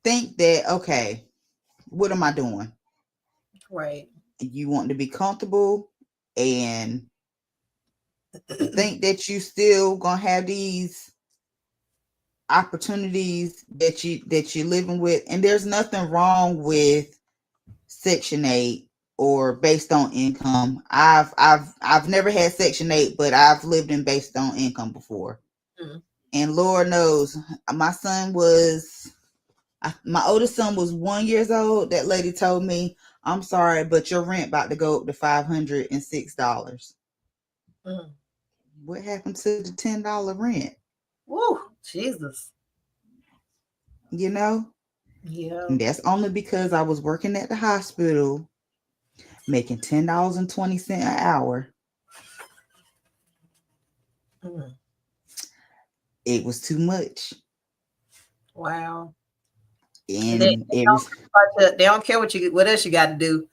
B: think that, okay, what am I doing?
A: Right.
B: You want to be comfortable and think that you still gonna have these opportunities that you're living with. And there's nothing wrong with Section 8 or based on income. I've never had Section 8, but I've lived in based on income before.
A: Mm,
B: And Lord knows, my son was my oldest son was 1 years old. That lady told me, I'm sorry, but your rent about to go up to $506.
A: mm.
B: What happened to the $10 rent?
A: Woo, Jesus.
B: You know?
A: Yeah.
B: And that's only because I was working at the hospital making $10.20 an hour.
A: Mm,
B: It was too much.
A: wow. And
B: And every
A: they don't care what else you got to do.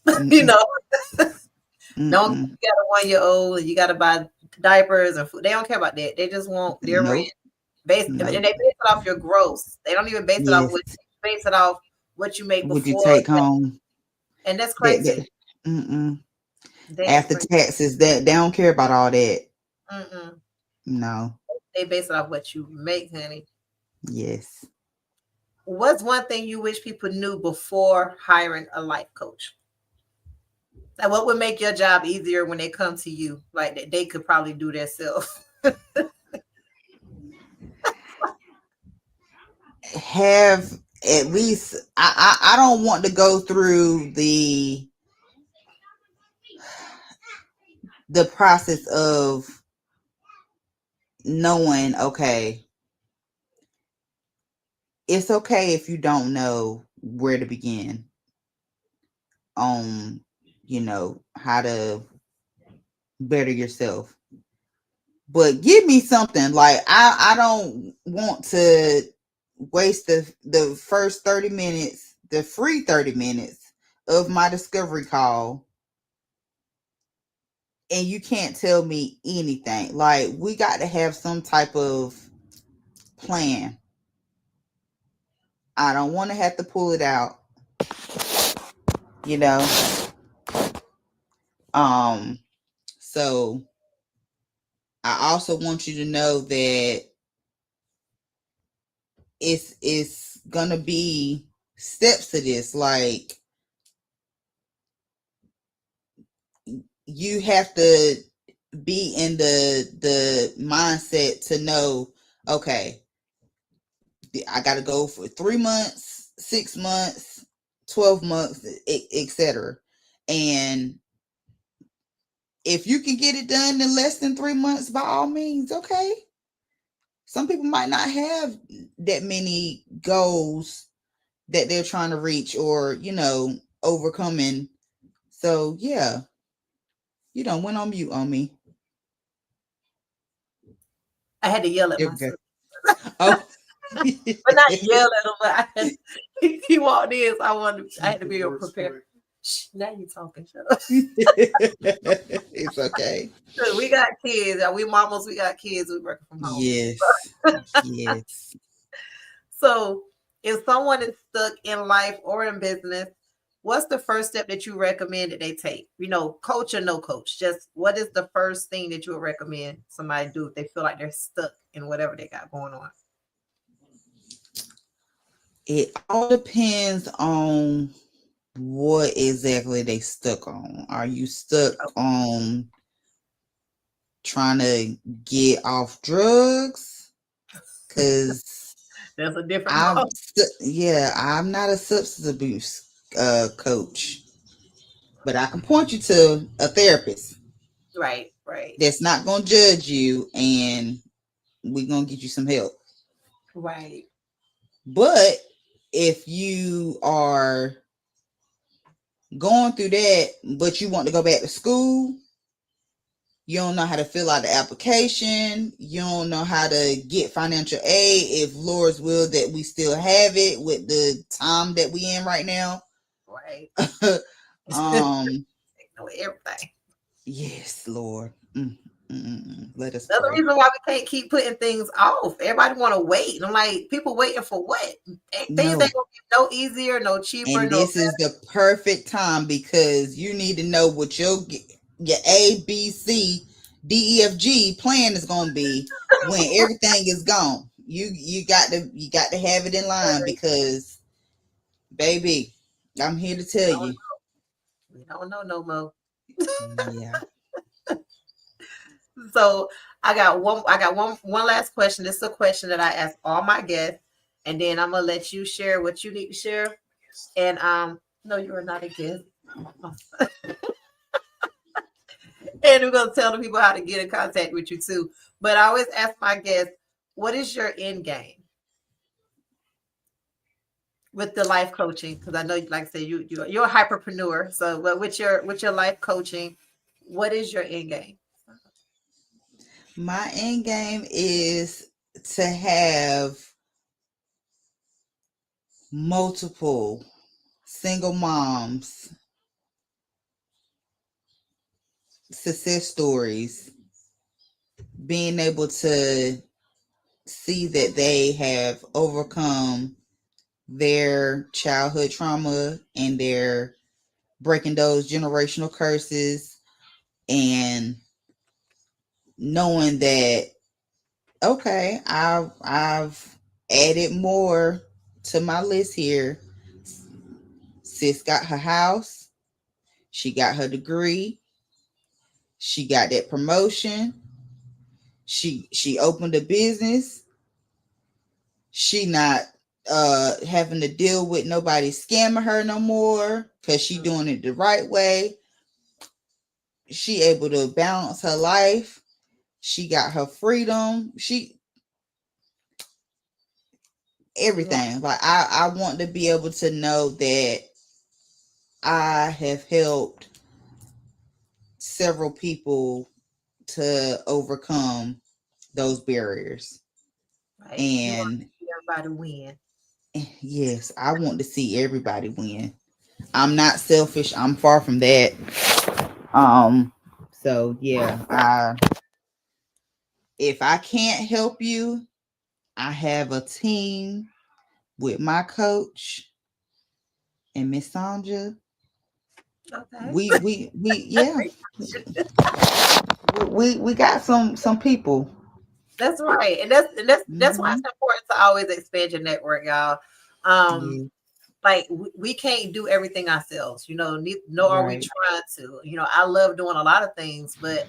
A: You
B: mm-mm,
A: know, don't
B: mm-mm,
A: you got a 1 year old and you got to buy diapers and food. They don't care about that. They just want their rent.
B: nope,
A: And they
B: nope.
A: base it off your gross. They don't even base it off
B: Yes.
A: what base it off what you make
B: Would you
A: before.
B: take home
A: And that's
B: that
A: crazy.
B: mm-mm.
A: That's
B: After
A: crazy.
B: taxes? That they don't care about all that.
A: Mm-mm.
B: No.
A: They base it off what you make, honey.
B: Yes.
A: What's one thing you wish people knew before hiring a life coach? Like what would make your job easier when they come to you? Like that they could probably do themselves.
B: Have at least I don't want to go through the process of knowing, okay, it's okay if you don't know where to begin on, how to better yourself. But give me something. Like I don't want to waste the first 30 minutes, the free 30 minutes of my discovery call, and you can't tell me anything. Like we got to have some type of plan. I don't want to have to pull it out, you know. Um so I also want you to know that it's gonna be steps to this. Like you have to be in the mindset to know, okay, I got to go for 3 months, 6 months, 12 months, etc. And if you can get it done in less than 3 months, by all means, okay. Some people might not have that many goals that they're trying to reach or, overcoming. So yeah, you don't went on mute on me.
A: I had to yell at
B: There we go.
A: myself.
B: Oh.
A: But not yell at him, but he walked in, so I had to be prepared. Shh, now you talking, shut up.
B: It's okay.
A: We got kids. We mamas, we got kids, we working from home.
B: Yes. Yes.
A: So if someone is stuck in life or in business, what's the first step that you recommend that they take? Coach or no coach? Just what is the first thing that you would recommend somebody do if they feel like they're stuck in whatever they got going on?
B: It all depends on what exactly they stuck on. Are you stuck
A: Oh,
B: on trying to get off drugs? Because
A: there's a different ball.
B: I'm not a substance abuse coach, but I can point you to a therapist
A: Right, right,
B: that's not going to judge you, and we're going to get you some help.
A: right.
B: But if you are going through that, but you want to go back to school, you don't know how to fill out the application, you don't know how to get financial aid, if Lord's will that we still have it with the time that we in right now.
A: Right.
B: um
A: Know everything.
B: yes, Lord. Let us
A: That's the
B: pray.
A: reason why we can't keep putting things off. Everybody want to wait. And I'm like, people waiting for what? Things ain't
B: No.
A: gonna get no easier, no cheaper,
B: And
A: no
B: this is the perfect time because you need to know what your A, B, C, D, E, F, G plan is going to be when everything is gone. You got to have it in line
A: better.
B: because, baby, I'm here to tell you.
A: We don't know no more.
B: Yeah.
A: So I got one last question. This is a question that I ask all my guests, and then I'm gonna let you share what you need to share. And no, you are not a guest. And we're gonna tell the people how to get in contact with you too. But I always ask my guests, what is your end game with the life coaching? Because I know, like I said, you're a hyperpreneur. So, but with your life coaching, what is your end game?
B: My end game is to have multiple single moms success stories, being able to see that they have overcome their childhood trauma and they're breaking those generational curses, and knowing that, okay, I've added more to my list here. Sis got her house, she got her degree, she got that promotion, she opened a business, she not having to deal with nobody scamming her no more because she
A: Mm,
B: doing it the right way. She able to balance her life. She got her freedom. She
A: right,
B: everything. Like I want to be able to know that I have helped several people to overcome those barriers.
A: right. You want
B: And
A: to see everybody win.
B: yes, I want to see everybody win. I'm not selfish. I'm far from that. Um so yeah, I if I can't help you, I have a team with my coach and Miss Sandra.
A: Okay.
B: We yeah, we got some people.
A: That's right, and that's why it's
B: Mm-hmm.
A: important to always expand your network, y'all. Um,
B: Yeah,
A: like we can't do everything ourselves, nor are we
B: right,
A: trying to. I love doing a lot of things, but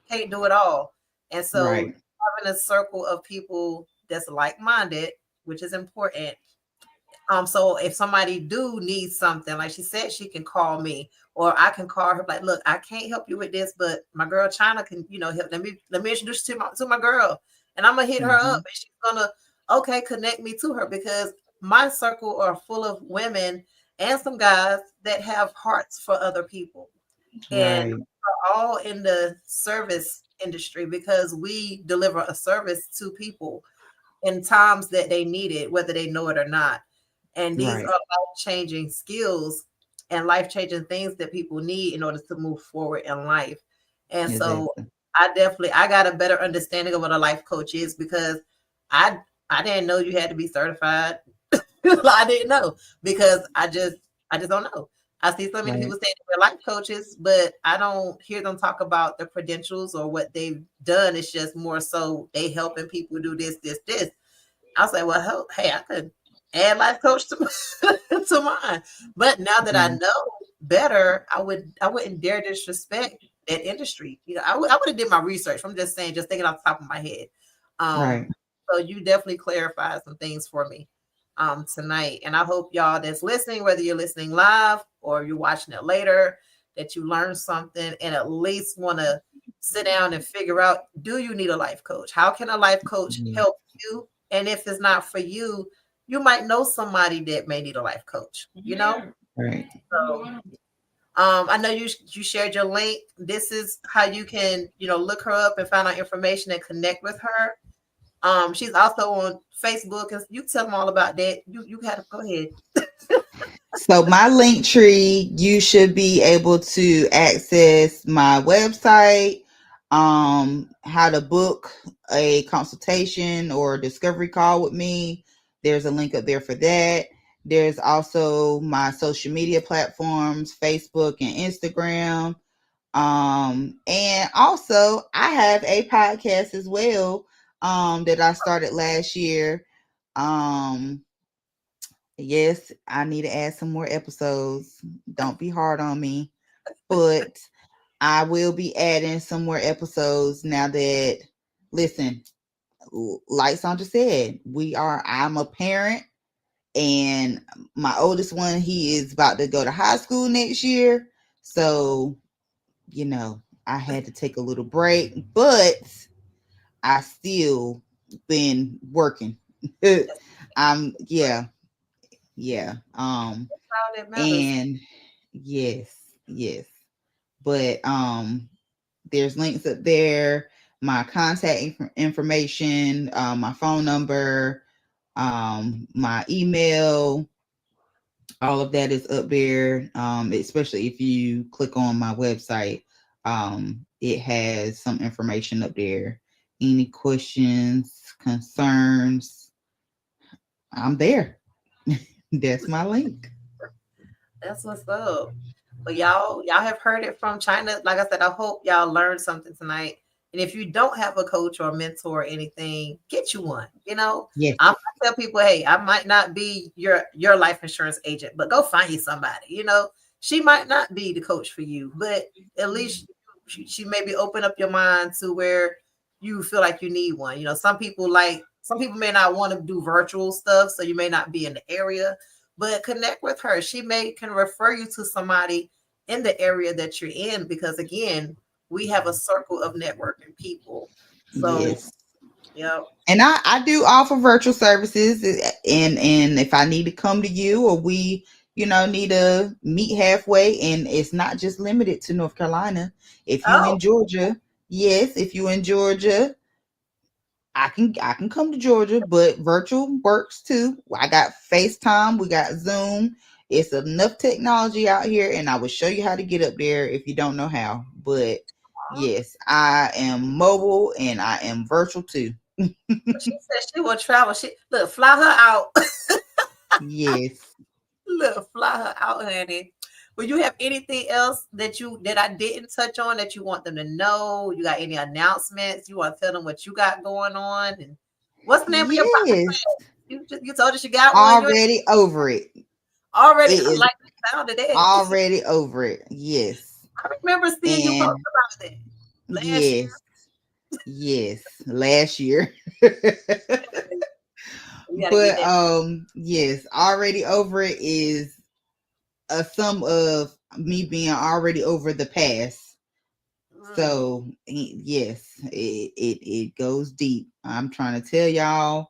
A: can't do it all. And so
B: right,
A: having a circle of people that's like minded, which is important. So if somebody do need something, like she said, she can call me, or I can call her. Like, look, I can't help you with this, but my girl China can, help. Let me introduce you to my girl, and I'm gonna hit her
B: mm-hmm.
A: up, and she's gonna okay connect me to her because my circle are full of women and some guys that have hearts for other people, and
B: Right,
A: we're all in the service industry because we deliver a service to people in times that they need it, whether they know it or not. And these are
B: right,
A: life-changing skills and life-changing things that people need in order to move forward in life. And so
B: exactly.
A: I got a better understanding of what a life coach is because I I didn't know you had to be certified. I didn't know because I just don't know. I see so many
B: Right,
A: people saying they're life coaches, but I don't hear them talk about the credentials or what they've done. It's just more so they helping people do this, this, this. I was like, well, hey, I could add life coach to to mine. But now that I
B: yeah,
A: know better, I wouldn't dare disrespect that industry. I would have did my research. I'm just saying, just thinking off the top of my head. Um,
B: right.
A: so you definitely clarified some things for me tonight. And I hope y'all that's listening, whether you're listening live or you're watching it later, that you learned something and at least want to sit down and figure out, do you need a life coach? How can a life coach
B: Yeah,
A: help you? And if it's not for you, you might know somebody that may need a life coach.
B: right.
A: So I know you shared your link. This is how you can, look her up and find out information and connect with her. She's also on Facebook, and you tell them all about that. You got to go ahead.
B: So my link tree, you should be able to access my website, how to book a consultation or discovery call with me. There's a link up there for that. There's also my social media platforms, Facebook and Instagram. And also I have a podcast as well, that I started last year. Um, yes, I need to add some more episodes. Don't be hard on me, but I will be adding some more episodes now that, listen, like Sandra said, I'm a parent, and my oldest one, he is about to go to high school next year. So, I had to take a little break, but I still been working.
A: That's
B: Yeah, yeah.
A: all that matters.
B: And yes, yes. But there's links up there, my contact information, my phone number, my email, all of that is up there. Especially if you click on my website, it has some information up there. Any questions, concerns, I'm there. That's my link.
A: That's what's up. But y'all have heard it from China. Like I said, I hope y'all learned something tonight. And if you don't have a coach or a mentor or anything, get you one.
B: Yes,
A: I tell people, hey, I might not be your life insurance agent, but go find you somebody. She might not be the coach for you, but at least she maybe open up your mind to where you feel like you need one. Some people may not want to do virtual stuff, so you may not be in the area, but connect with her. She may can refer you to somebody in the area that you're in because again, we have a circle of networking people. So,
B: yes.
A: yeah.
B: And I do offer virtual services, and if I need to come to you, or we, need to meet halfway, and it's not just limited to North Carolina. If you
A: Oh,
B: in Georgia, yes, if you in Georgia, I can come to Georgia, but virtual works too. I got FaceTime, we got Zoom. It's enough technology out here, and I will show you how to get up there if you don't know how. But yes, I am mobile and I am virtual too.
A: she said she will travel. She look, fly her out.
B: Yes.
A: Look, fly her out, honey. Will you have anything else that I didn't touch on that you want them to know? You got any announcements? You want to tell them what you got going on? And what's the name of your
B: Yes.
A: podcast? You told us you got one. You
B: Already over it.
A: already.
B: It
A: I
B: is
A: like the sound of that.
B: already over it. Yes.
A: I remember seeing you post
B: And
A: about that last year.
B: yes. Yes. Last year.
A: We got to get
B: But
A: that.
B: yes, already over it is a sum of me being already over the past.
A: Mm,
B: So yes, it goes deep. I'm trying to tell y'all,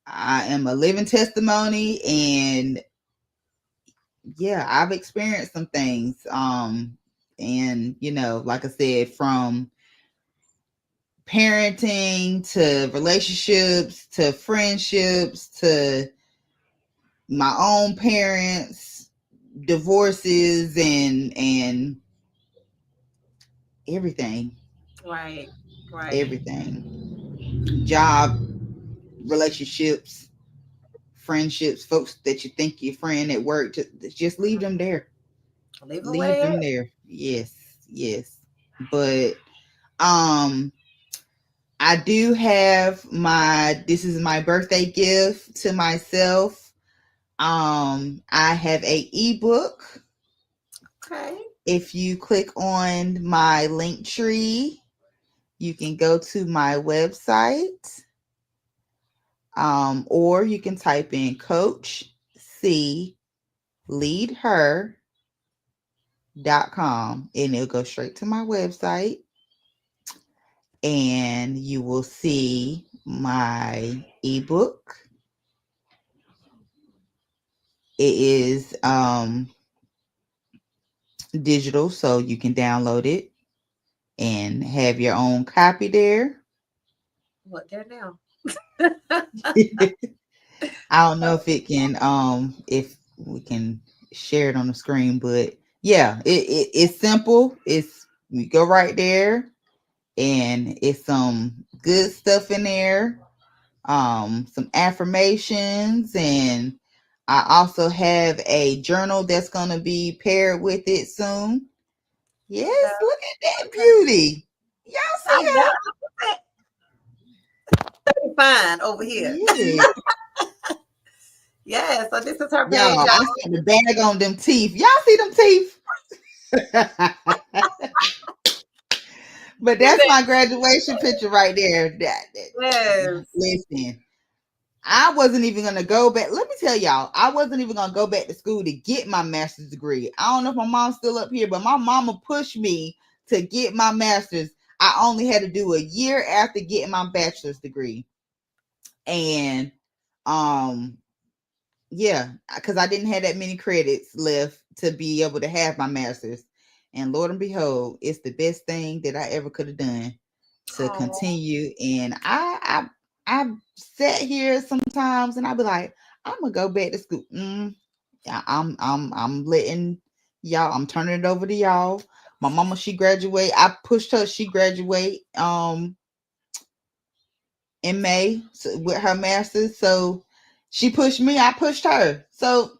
B: I am a living testimony, and yeah, I've experienced some things. And like I said, from parenting to relationships to friendships to my own parents, divorces, and everything,
A: right, right.
B: everything, job, relationships, friendships, folks that you think your friend at work, just leave them there.
A: Leave them where
B: Leave
A: they at.
B: them there. Yes, yes. But um I do have this is my birthday gift to myself. I have a ebook.
A: Okay.
B: If you click on my link tree, you can go to my website, or you can type in Coach C Lead Her.com, and it'll go straight to my website, and you will see my ebook. It is digital, so you can download it and have your own copy there.
A: What there now?
B: I don't know if we can share it on the screen, but yeah, it's simple. It's you go right there, and it's some good stuff in there. Some affirmations, and I also have a journal that's gonna be paired with it soon.
A: Okay.
B: Yes, look at that
A: Okay.
B: beauty. Y'all
A: I
B: see
A: got
B: her?
A: it fine over here.
B: Yes.
A: Yeah, so this is her page,
B: Y'all, I
A: y'all.
B: spent the bag on them teeth. Y'all see them teeth? But
A: You
B: that's
A: bet.
B: my graduation picture right there.
A: Yes.
B: Listen, I wasn't even gonna go back. Let me tell y'all, I wasn't even gonna go back to school to get my master's degree. I don't know if my mom's still up here, but my mama pushed me to get my master's. I only had to do a year after getting my bachelor's degree. And um yeah, because I didn't have that many credits left to be able to have my master's. And Lord and behold, it's the best thing that I ever could have done to
A: Oh,
B: continue. And I sat here sometimes and I be like, I'm gonna go back to school. I'm letting y'all. I'm turning it over to y'all. My mama, she graduate. I pushed her. She graduate in May with her master's. So she pushed me. I pushed her. So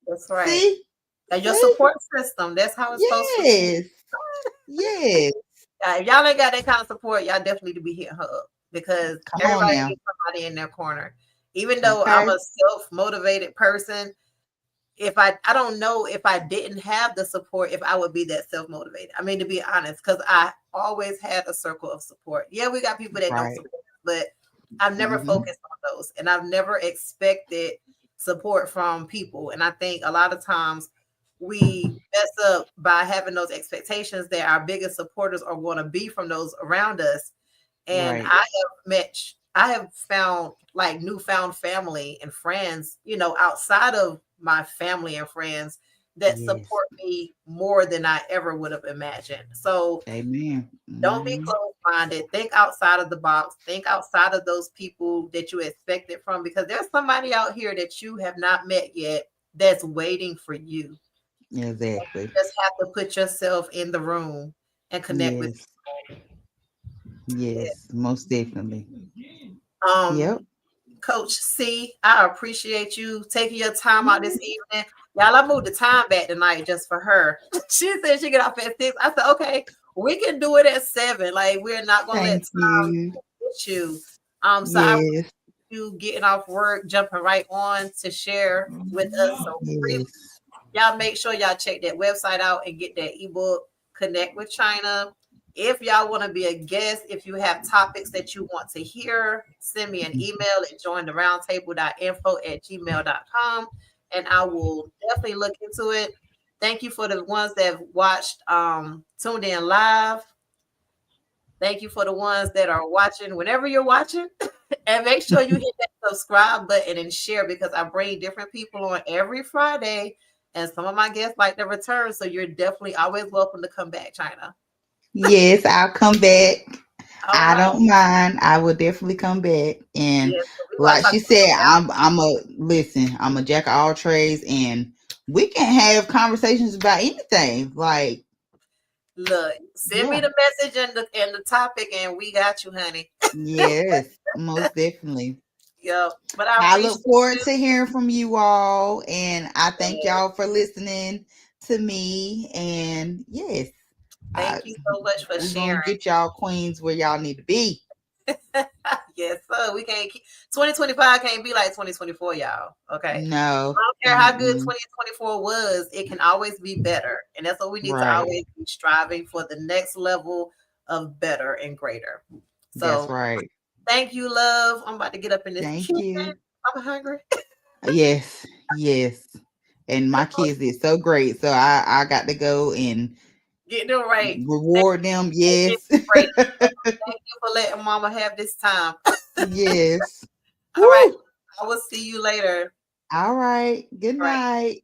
A: that's right.
B: see,
A: And your
B: see,
A: support system, that's how it's supposed to be.
B: yes, yes.
A: If y'all ain't got that kind of support, y'all definitely need to be hitting her up because
B: Come on
A: everybody
B: now.
A: needs somebody in their corner. Even though I'm
B: Okay.
A: a self-motivated person, if I don't know if I didn't have the support, if I would be that self-motivated. I mean, to be honest, because I always had a circle of support. Yeah, we got people that don't
B: Right.
A: support, but I've never
B: Mm-hmm.
A: focused on those, and I've never expected support from people. And I think a lot of times we mess up by having those expectations that our biggest supporters are going to be from those around us. And
B: Right.
A: I have found like newfound family and friends, outside of my family and friends that
B: Yes.
A: support me more than I ever would have imagined. So
B: Amen.
A: don't be
B: Mm-hmm.
A: closed minded. Think outside of the box. Think outside of those people that you expected from because there's somebody out here that you have not met yet that's waiting for you.
B: Exactly.
A: Just have to put yourself in the room and connect with
B: Yes.
A: it.
B: Yes. Most definitely.
A: Um,
B: Yep.
A: Coach C, I appreciate you taking your time out this evening. Y'all, I moved the time back tonight just for her. She said she get off at 6. I said, okay, we can do it at 7. Like, we're not gonna let
B: Thank
A: time
B: you.
A: get you. So I appreciate
B: Yes.
A: you getting off work, jumping right on to share with us so freely.
B: Yes.
A: Y'all make sure y'all check that website out and get that ebook, Connect with China. If y'all want to be a guest, if you have topics that you want to hear, send me an email at jointheroundtable.info@gmail.com and I will definitely look into it. Thank you for the ones that watched, tuned in live. Thank you for the ones that are watching whenever you're watching. And make sure you hit that subscribe button and share because I bring different people on every Friday. And some of my guests like to return. So you're definitely always welcome to come back, China.
B: Yes, I'll come back.
A: All
B: I
A: right.
B: don't mind. I will definitely come back. And
A: Yes, so we're going to
B: like
A: talk
B: she
A: about
B: said,
A: that.
B: I'm a listen, I'm a jack of all trades and we can have conversations about anything. Like,
A: Look, send me
B: yeah.
A: the message and the topic, and we got you, honey.
B: Yes, most definitely.
A: Yep. But I
B: I
A: appreciate
B: look forward
A: you.
B: to hearing from you all and I thank
A: Yes.
B: y'all for listening to me. And yes, I,
A: Thank you so much for
B: we're gonna
A: sharing.
B: get y'all queens where y'all need to be.
A: Yes, sir. We can't keep 2025 can't be like 2024, y'all. Okay.
B: No.
A: I don't care how good
B: Mm-mm.
A: 2024 was, it can always be better. And that's what we need to
B: Right.
A: always be striving for the next level of better and greater.
B: That's
A: So
B: right.
A: thank you, love. I'm about to get up in this
B: Thank
A: kitchen.
B: you.
A: I'm hungry.
B: Yes, yes. And my kids did so great. So I got to go and
A: Get them right.
B: reward them.
A: They did
B: Yes.
A: great. Thank you for letting mama have this time.
B: Yes.
A: All right.
B: Woo.
A: I will see you later.
B: All right. Good
A: All right.
B: night.